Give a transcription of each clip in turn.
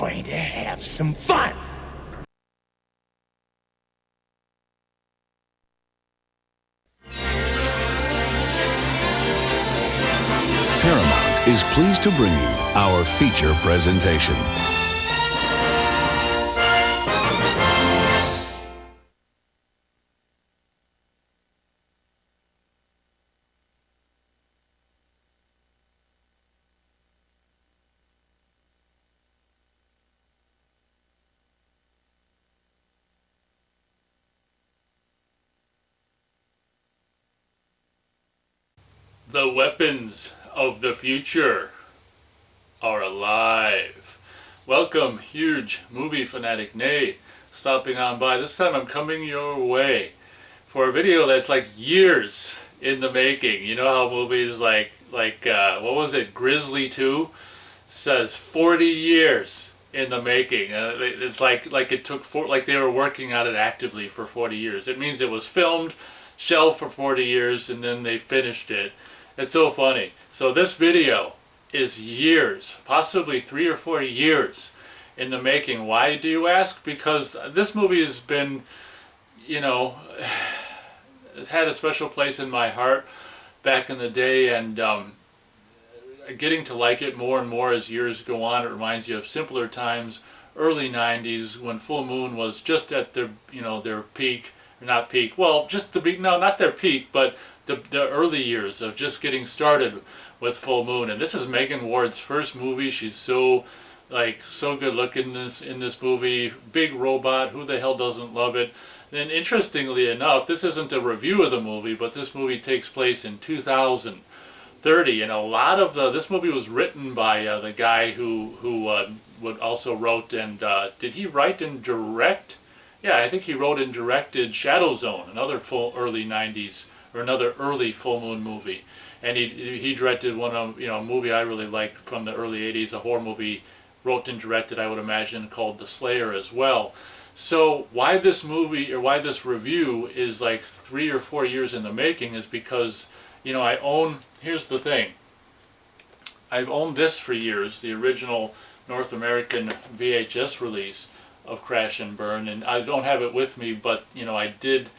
going to have some fun. Paramount is pleased to bring you our feature presentation. The weapons of the future are alive. Welcome, huge movie fanatic Nay, stopping on by. This time I'm coming your way for a video that's like years in the making. You know how movies like what was it, Grizzly 2 says 40 years in the making. It's like it took like they were working on it actively for 40 years. It means it was filmed, shelved for 40 years, and then they finished it. It's so funny. So this video is years, possibly 3 or 4 years in the making. Why do you ask? Because this movie has been, you know, it's had a special place in my heart back in the day, and getting to like it more and more as years go on. It reminds you of simpler times, early 90s, when Full Moon was just at their, you know, their peak. Not peak, well, just the peak, no, not their peak, but the early years of just getting started with Full Moon. And this is Megan Ward's first movie. She's so good looking in this movie. Big robot, who the hell doesn't love it? And interestingly enough, this isn't a review of the movie, but this movie takes place in 2030, and a lot of this movie was written by the guy who would also wrote and did he write and direct? Yeah, I think he wrote and directed Shadow Zone, another early 90s, or another early Full Moon movie. And he directed one of, you know, a movie I really liked from the early 80s, a horror movie, wrote and directed, I would imagine, called The Slayer as well. So why this movie, or why this review is like 3 or 4 years in the making, is because, you know, here's the thing, I've owned this for years, the original North American VHS release of Crash and Burn, and I don't have it with me, but you know, I did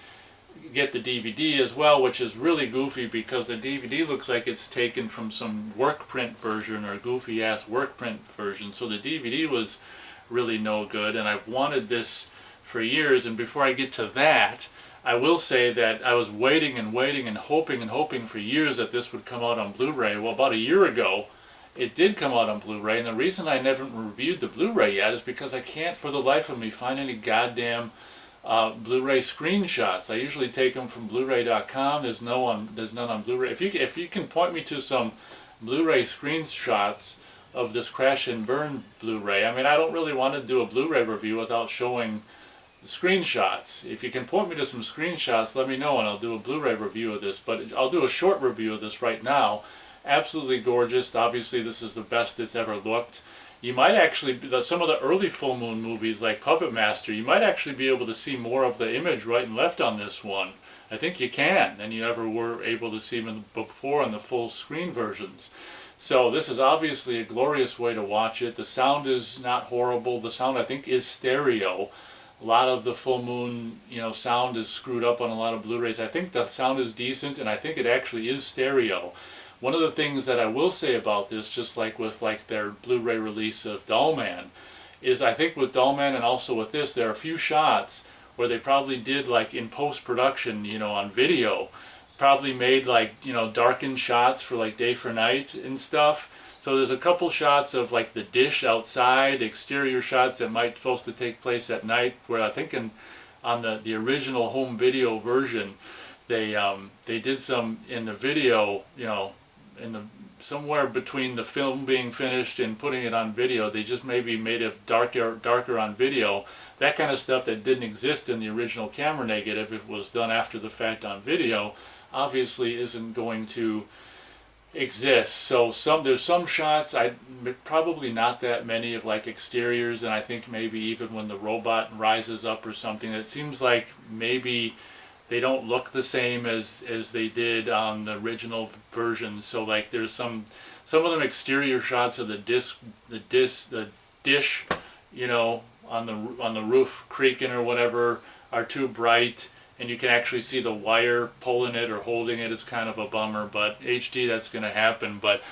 get the DVD as well, which is really goofy because the DVD looks like it's taken from some work print version, or goofy ass work print version. So the DVD was really no good, and I've wanted this for years. And before I get to that, I will say that I was waiting and hoping for years that this would come out on Blu-ray. Well, about a year ago it did come out on Blu-ray, and the reason I never reviewed the Blu-ray yet is because I can't for the life of me find any goddamn Blu-ray screenshots. I usually take them from Blu-ray.com. There's none on Blu-ray. If you can point me to some Blu-ray screenshots of this Crash and Burn Blu-ray, I mean, I don't really want to do a Blu-ray review without showing the screenshots. If you can point me to some screenshots, let me know, and I'll do a Blu-ray review of this. But I'll do a short review of this right now. Absolutely gorgeous. Obviously, this is the best it's ever looked. You might actually, some of the early Full Moon movies like Puppet Master, you might actually be able to see more of the image right and left on this one. I think you can, and you never were able to see them before on the full screen versions. So this is obviously a glorious way to watch it. The sound is not horrible. The sound, I think, is stereo. A lot of the Full Moon, you know, sound is screwed up on a lot of Blu-rays. I think the sound is decent, and I think it actually is stereo. One of the things that I will say about this, just like with their Blu-ray release of Dollman, is I think with Dollman and also with this, there are a few shots where they probably did like in post-production, you know, on video, probably made like, you know, darkened shots for like day for night and stuff. So there's a couple shots of like the dish outside, exterior shots that might supposed to take place at night, where I think on the original home video version, they did some in the video, you know, somewhere between the film being finished and putting it on video, they just maybe made it darker on video. That kind of stuff that didn't exist in the original camera negative, if it was done after the fact on video, obviously isn't going to exist. So there's some shots, probably not that many, of like exteriors, and I think maybe even when the robot rises up or something, it seems like maybe they don't look the same as they did on the original version. So like there's some of them exterior shots of the dish you know, on the roof creaking or whatever are too bright, and you can actually see the wire pulling it or holding it. It's kind of a bummer, but HD, that's going to happen. But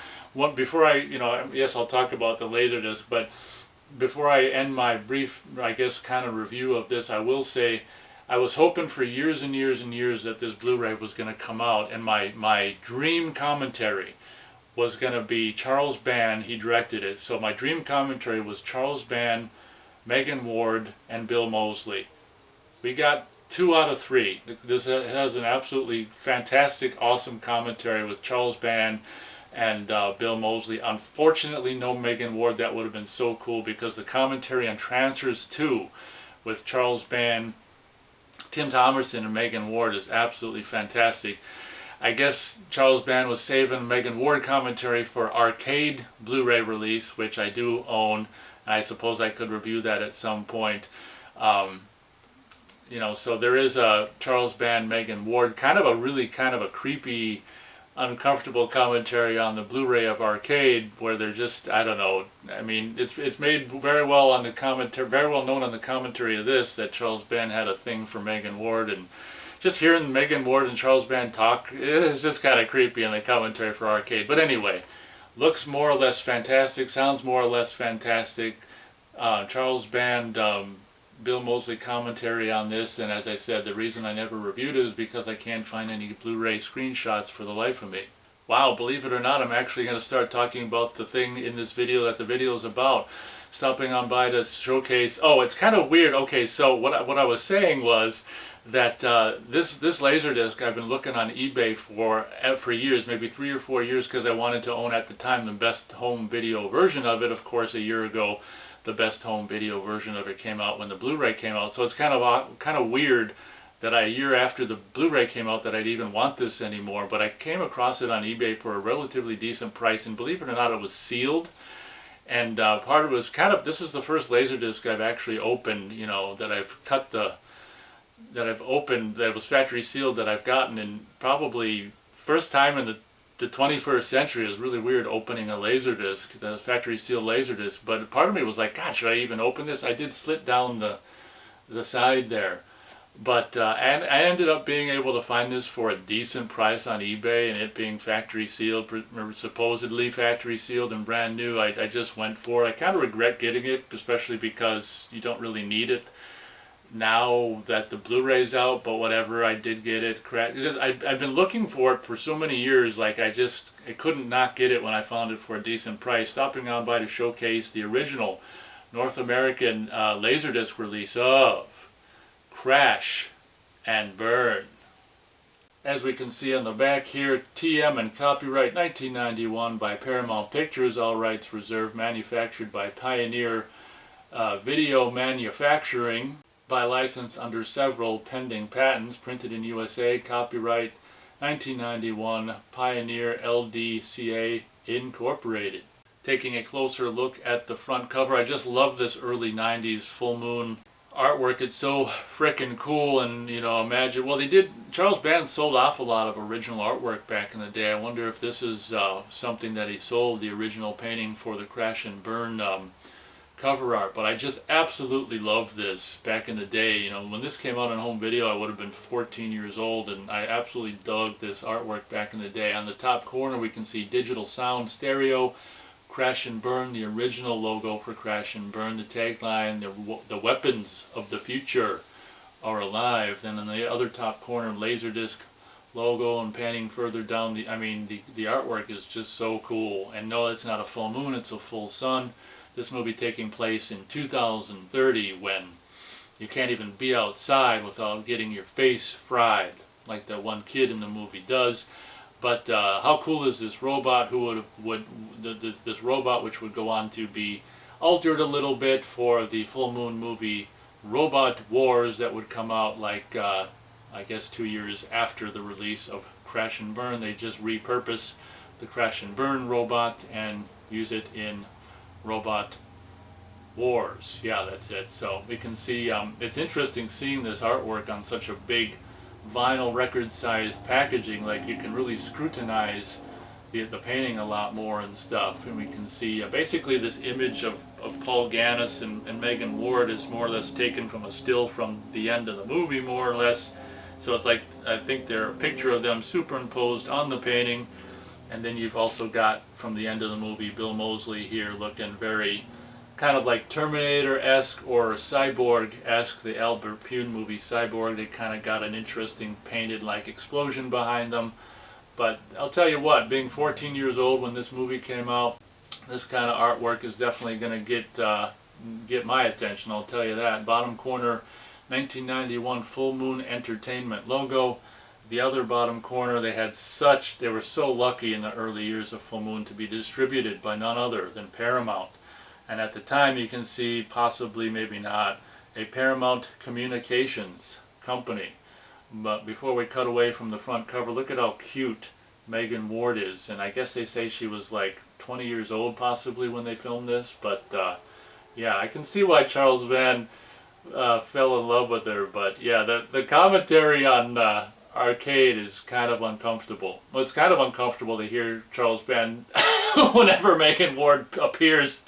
before I, yes, I'll talk about the LaserDisc, but before I end my brief, I guess, kind of review of this, I will say I was hoping for years and years and years that this Blu-ray was going to come out, and my dream commentary was going to be Charles Band. He directed it, so my dream commentary was Charles Band, Megan Ward, and Bill Moseley. We got 2 out of 3. This has an absolutely fantastic, awesome commentary with Charles Band and Bill Moseley. Unfortunately, no Megan Ward. That would have been so cool, because the commentary on Trancers 2 with Charles Band, Tim Thomerson, and Megan Ward is absolutely fantastic. I guess Charles Band was saving Megan Ward commentary for arcade Blu-ray release, which I do own, and I suppose I could review that at some point. So there is a Charles Band, Megan Ward, kind of a creepy, uncomfortable commentary on the Blu-ray of Arcade, where they're just, I don't know, I mean, it's made very well on the commentary, very well known on the commentary of this, that Charles Band had a thing for Megan Ward, and just hearing Megan Ward and Charles Band talk, it's just kind of creepy in the commentary for Arcade. But anyway, looks more or less fantastic, sounds more or less fantastic. Charles Band, Bill Moseley commentary on this, and as I said, the reason I never reviewed it is because I can't find any Blu-ray screenshots for the life of me. Wow, believe it or not, I'm actually going to start talking about the thing in this video that the video is about. Stopping on by to showcase. Oh, it's kind of weird. Okay, so what I was saying was that this LaserDisc I've been looking on eBay for years, maybe 3 or 4 years, because I wanted to own at the time the best home video version of it. Of course, a year ago, the best home video version of it came out when the Blu-ray came out. So it's kind of weird that a year after the Blu-ray came out that I'd even want this anymore. But I came across it on eBay for a relatively decent price, and believe it or not, it was sealed. And part of it was this is the first LaserDisc I've actually opened, that I've opened, that was factory sealed, that I've gotten, and probably first time in the 21st century. It was really weird opening a LaserDisc, the factory sealed LaserDisc, but part of me was like, God, should I even open this? I did slit down the side there, but and I ended up being able to find this for a decent price on eBay, and it being factory sealed, supposedly factory sealed and brand new, I just went for it. I kind of regret getting it, especially because you don't really need it now that the Blu-ray's out, but whatever, I did get it. I've been looking for it for so many years, like I couldn't not get it when I found it for a decent price. Stopping on by to showcase the original North American LaserDisc release of Crash and Burn. As we can see on the back here, TM and copyright 1991 by Paramount Pictures, all rights reserved, manufactured by Pioneer Video Manufacturing, by license under several pending patents, printed in USA, copyright 1991, Pioneer LDCA Incorporated. Taking a closer look at the front cover, I just love this early 90s full moon artwork. It's so frickin' cool, and imagine, well, Charles Band sold off a lot of original artwork back in the day. I wonder if this is something that he sold, the original painting for the Crash and Burn cover art. But I just absolutely loved this back in the day. When this came out on home video, I would have been 14 years old, and I absolutely dug this artwork back in the day. On the top corner, we can see digital sound stereo, Crash and Burn, the original logo for Crash and Burn, the tagline, the weapons of the future are alive. Then on the other top corner, LaserDisc logo, and panning further down, the artwork is just so cool. And no, it's not a full moon, it's a full sun. This movie taking place in 2030, when you can't even be outside without getting your face fried, like that one kid in the movie does. But how cool is this robot? This robot, which would go on to be altered a little bit for the full moon movie Robot Wars, that would come out like I guess 2 years after the release of Crash and Burn. They just repurpose the Crash and Burn robot and use it in Robot Wars. Yeah, that's it. So we can see, it's interesting seeing this artwork on such a big vinyl record-sized packaging. Like, you can really scrutinize the painting a lot more and stuff, and we can see basically this image of Paul Gannis and Megan Ward is more or less taken from a still from the end of the movie, more or less. So it's like, I think they're a picture of them superimposed on the painting, and then you've also got from the end of the movie Bill Moseley here looking very kind of like Terminator-esque or Cyborg-esque, the Albert Pune movie Cyborg. They kind of got an interesting painted like explosion behind them. But I'll tell you what, being 14 years old when this movie came out, this kind of artwork is definitely going to get my attention, I'll tell you that. Bottom corner, 1991 Full Moon Entertainment logo. The other bottom corner, they were so lucky in the early years of Full Moon to be distributed by none other than Paramount. And at the time you can see, possibly, maybe not, a Paramount Communications company. But before we cut away from the front cover, look at how cute Megan Ward is. And I guess they say she was like 20 years old possibly when they filmed this. But yeah, I can see why Charles Band fell in love with her. But yeah, the commentary on Arcade is kind of uncomfortable. Well, it's kind of uncomfortable to hear Charles Band whenever Megan Ward appears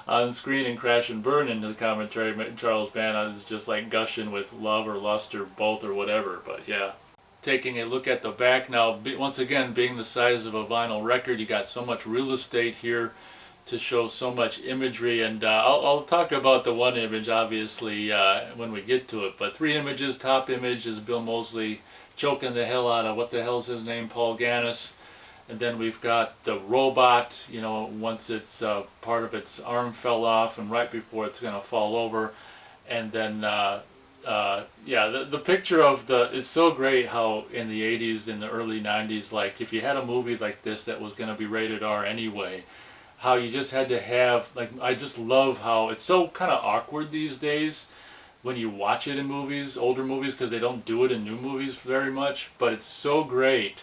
on screen and Crash and Burn into the commentary. Charles Band is just like gushing with love or lust or both or whatever. But yeah, taking a look at the back now, once again being the size of a vinyl record, you got so much real estate here to show so much imagery, and I'll talk about the one image obviously when we get to it. But three images. Top image is Bill Moseley choking the hell out of, what the hell's his name, Paul Gannis. And then we've got the robot, you know, once it's part of its arm fell off and right before it's going to fall over. And then, yeah, the picture of it's so great how in the 80s, in the early 90s, like if you had a movie like this that was going to be rated R anyway, how you just had to have, like, I just love how it's so kind of awkward these days when you watch it in movies, older movies, because they don't do it in new movies very much, but it's so great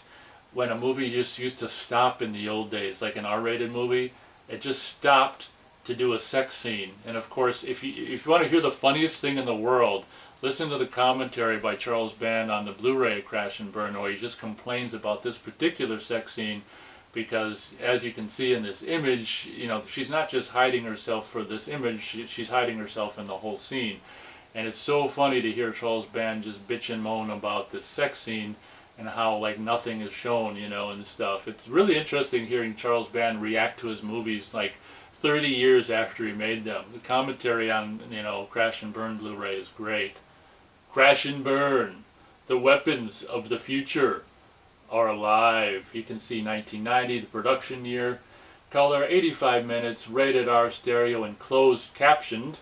when a movie just used to stop in the old days, like an R-rated movie, it just stopped to do a sex scene. And of course, if you want to hear the funniest thing in the world, listen to the commentary by Charles Band on the Blu-ray of Crash and Burn, where he just complains about this particular sex scene, because as you can see in this image, you know, she's not just hiding herself for this image, she's hiding herself in the whole scene. And it's so funny to hear Charles Band just bitch and moan about this sex scene and how like nothing is shown, you know, and stuff. It's really interesting hearing Charles Band react to his movies like 30 years after he made them. The commentary on, you know, Crash and Burn Blu-ray is great. Crash and Burn, the weapons of the future are alive. You can see 1990, the production year. Color 85 minutes, rated R stereo and closed captioned.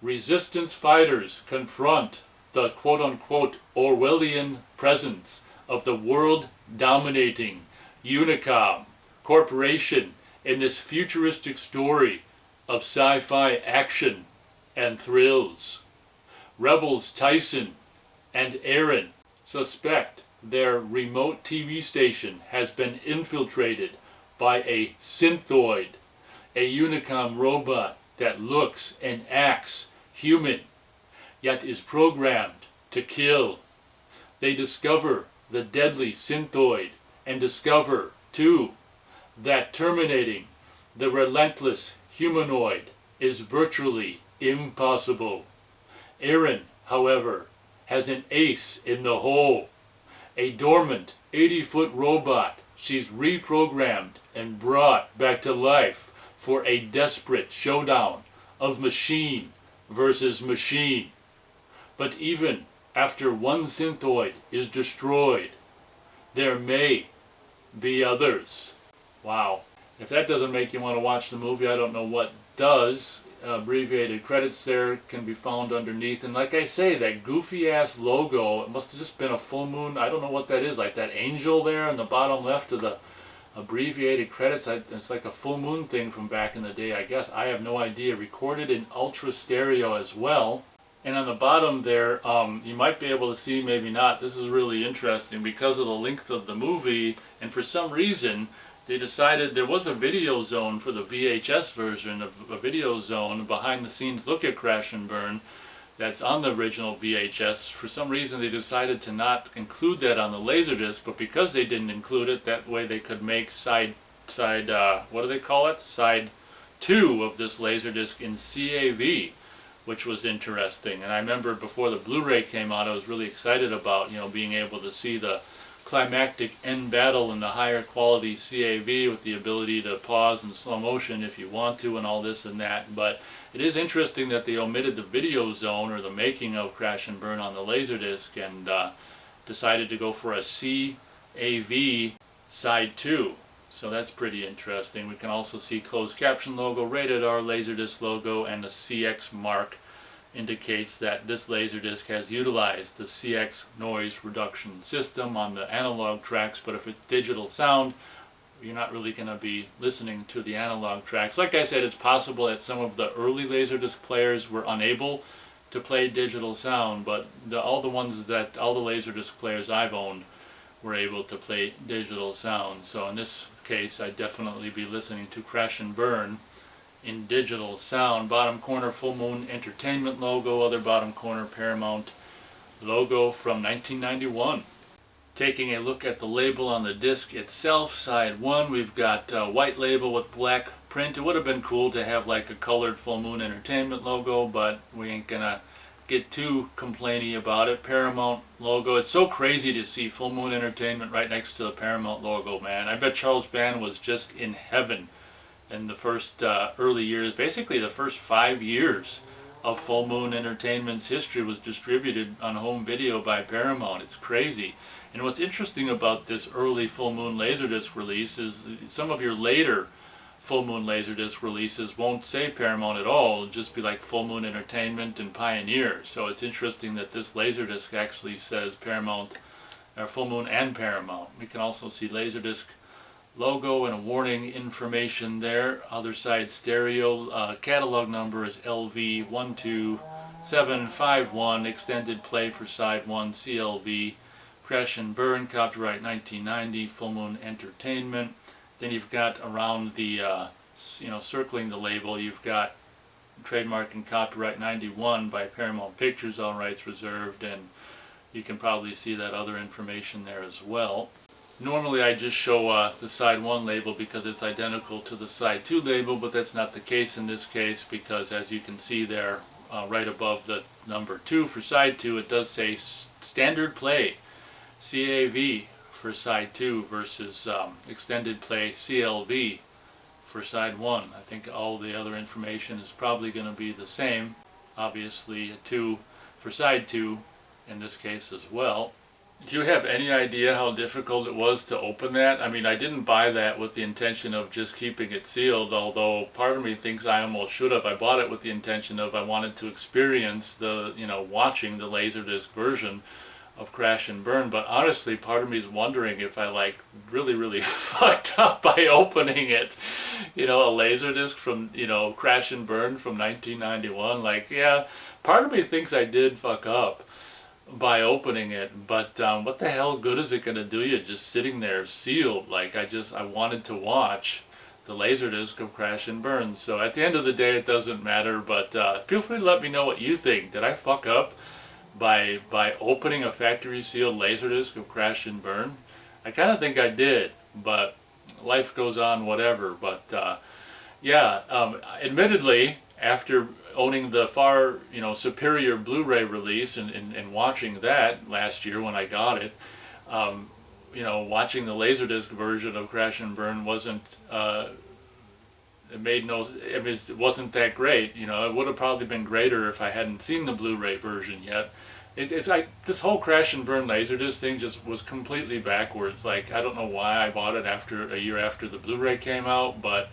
Resistance fighters confront the quote-unquote Orwellian presence of the world-dominating Unicom Corporation in this futuristic story of sci-fi action and thrills. Rebels Tyson and Aaron suspect their remote TV station has been infiltrated by a synthoid, a Unicom robot that looks and acts human, yet is programmed to kill. They discover the deadly synthoid and discover, too, that terminating the relentless humanoid is virtually impossible. Aaron, however, has an ace in the hole. A dormant 80-foot robot she's reprogrammed and brought back to life for a desperate showdown of machine versus machine. But even after one synthoid is destroyed, there may be others. Wow. If that doesn't make you want to watch the movie, I don't know what does. Abbreviated credits there can be found underneath. And like I say, that goofy ass logo, it must have just been a full moon. I don't know what that is. Like that angel there in the bottom left of the abbreviated credits. It's like a full moon thing from back in the day, I guess. I have no idea. Recorded in ultra stereo as well. And on the bottom there, you might be able to see, maybe not. This is really interesting because of the length of the movie. And for some reason, they decided there was a video zone for the VHS version of a video zone, behind the scenes look at Crash and Burn. that's on the original VHS. For some reason they decided to not include that on the LaserDisc, but because they didn't include it, that way they could make side what do they call it? Side 2 of this LaserDisc in CAV, which was interesting. And I remember before the Blu-ray came out, I was really excited about, being able to see the climactic end battle in the higher quality CAV with the ability to pause in slow motion if you want to and all this and that. But it is interesting that they omitted the video zone or the making of Crash and Burn on the LaserDisc and decided to go for a CAV side 2. So that's pretty interesting. We can also see closed caption logo, rated R, LaserDisc logo, and the CX mark indicates that this LaserDisc has utilized the CX noise reduction system on the analog tracks, but if it's digital sound, you're not really going to be listening to the analog tracks. Like I said, it's possible that some of the early LaserDisc players were unable to play digital sound, but all the LaserDisc players I've owned were able to play digital sound. So in this case, I'd definitely be listening to Crash and Burn in digital sound. Bottom corner Full Moon Entertainment logo, other bottom corner Paramount logo from 1991. Taking a look at the label on the disc itself, side 1, we've got a white label with black print. It would have been cool to have like a colored Full Moon Entertainment logo, but we ain't gonna get too complainy about it. Paramount logo. It's so crazy to see Full Moon Entertainment right next to the Paramount logo, man. I bet Charles Band was just in heaven in the first early years. Basically the first 5 years of Full Moon Entertainment's history was distributed on home video by Paramount. It's crazy. And what's interesting about this early Full Moon LaserDisc release is some of your later Full Moon LaserDisc releases won't say Paramount at all. It'll just be like Full Moon Entertainment and Pioneer. So it's interesting that this LaserDisc actually says Paramount, or Full Moon and Paramount. We can also see LaserDisc logo and a warning information there. Other side stereo. Catalog number is LV12751. Extended play for side 1 CLV. Crash and Burn, copyright 1990, Full Moon Entertainment. Then you've got around the, circling the label, you've got trademark and copyright 91 by Paramount Pictures, all rights reserved, and you can probably see that other information there as well. Normally I just show the side 1 label because it's identical to the side 2 label, but that's not the case in this case because as you can see there, right above the number 2 for side 2, it does say standard play CAV for side 2 versus extended play CLV for side 1. I think all the other information is probably going to be the same. Obviously a 2 for side 2 in this case as well. Do you have any idea how difficult it was to open that? I mean, I didn't buy that with the intention of just keeping it sealed, although part of me thinks I almost should have. I bought it with the intention of I wanted to experience the, watching the LaserDisc version of Crash and Burn, but honestly part of me is wondering if I really fucked up by opening it. A LaserDisc from Crash and Burn from 1991. Yeah, part of me thinks I did fuck up by opening it, but what the hell good is it gonna do you just sitting there sealed? I wanted to watch the LaserDisc of Crash and Burn. So at the end of the day it doesn't matter, but feel free to let me know what you think. Did I fuck up by opening a factory sealed LaserDisc of Crash and Burn? I kind of think I did, but life goes on, whatever. But admittedly, after owning the far superior Blu-ray release and watching that last year when I got it, watching the LaserDisc version of Crash and Burn wasn't it wasn't that great. It would have probably been greater if I hadn't seen the Blu-ray version yet. It's like this whole Crash and Burn LaserDisc thing just was completely backwards. I don't know why I bought it a year after the Blu-ray came out, but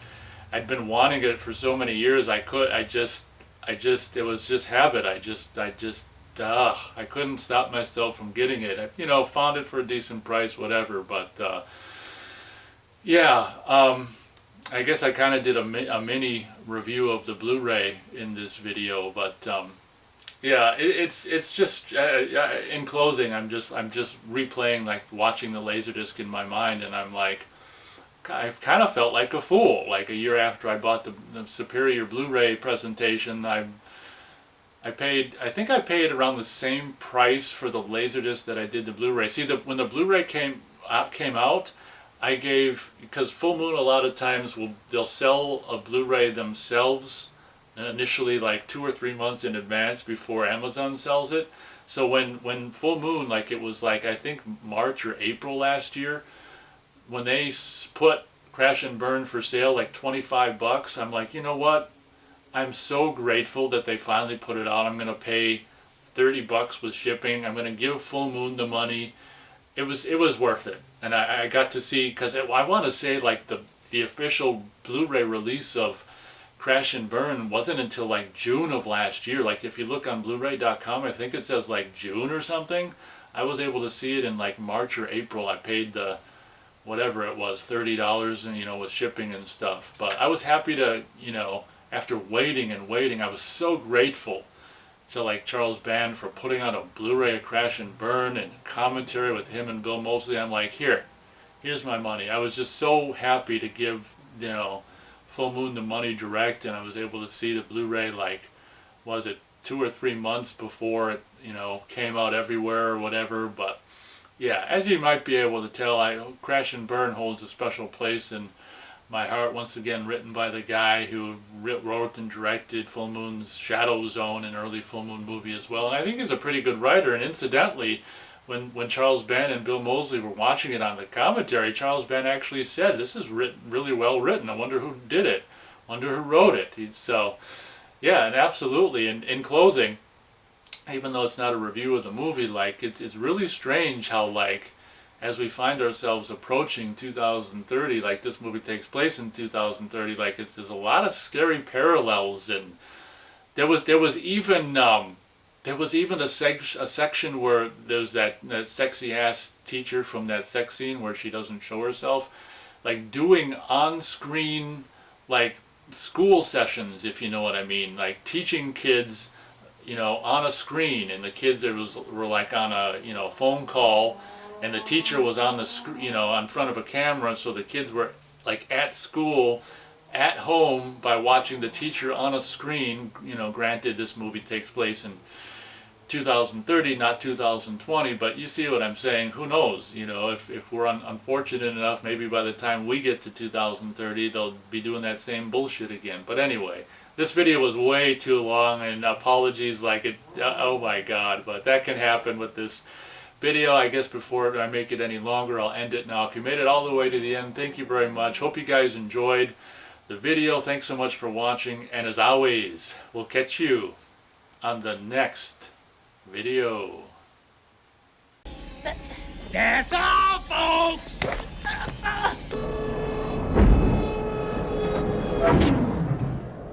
I'd been wanting it for so many years. It was just habit. I couldn't stop myself from getting it. I, found it for a decent price, whatever. But I guess I kind of did a mini review of the Blu-ray in this video. But it's just in closing, I'm just replaying watching the LaserDisc in my mind, and I'm like, I've kind of felt like a fool. A year after I bought the superior Blu-ray presentation, I I think I paid around the same price for the LaserDisc that I did the Blu-ray. See, when the Blu-ray came out, I gave, because Full Moon a lot of times they'll sell a Blu-ray themselves initially like 2 or 3 months in advance before Amazon sells it. So when Full Moon, like it was like I think March or April last year, when they put Crash and Burn for sale like $25, I'm like, you know what? I'm so grateful that they finally put it out. I'm going to pay $30 with shipping. I'm going to give Full Moon the money. It was worth it. And I got to see, because I want to say like the official Blu-ray release of Crash and Burn wasn't until like June of last year. Like if you look on Blu-ray.com, I think it says like June or something. I was able to see it in like March or April. I paid the whatever it was, $30, and with shipping and stuff. But I was happy to, after waiting and waiting, I was so grateful to like Charles Band for putting out a Blu-ray of Crash and Burn and commentary with him and Bill Moseley. I'm like, here's my money. I was just so happy to give, Full Moon the money direct, and I was able to see the Blu-ray like, was it 2 or 3 months before it, came out everywhere or whatever. But yeah, as you might be able to tell, Crash and Burn holds a special place in my heart. Once again, written by the guy who wrote and directed Full Moon's Shadow Zone, an early Full Moon movie as well. And I think he's a pretty good writer. And incidentally, when Charles Band and Bill Moseley were watching it on the commentary, Charles Band actually said, "This is really well written. I wonder who did it. Wonder who wrote it." So, yeah, and absolutely. In closing, even though it's not a review of the movie, like it's really strange how like as we find ourselves approaching 2030, like this movie takes place in 2030, like there's a lot of scary parallels, and there was even a section where there's that sexy ass teacher from that sex scene where she doesn't show herself, like doing on-screen like school sessions, if you know what I mean, like teaching kids on a screen, and the kids were like on a phone call, and the teacher was on the screen, on front of a camera, so the kids were like at school, at home, by watching the teacher on a screen. Granted, this movie takes place in 2030, not 2020, but you see what I'm saying. Who knows? If we're unfortunate enough, maybe by the time we get to 2030, they'll be doing that same bullshit again. But anyway, this video was way too long, and apologies, oh my god, but that can happen with this video. I guess before I make it any longer, I'll end it now. If you made it all the way to the end, thank you very much. Hope you guys enjoyed the video. Thanks so much for watching, and as always, we'll catch you on the next video. That's all, folks!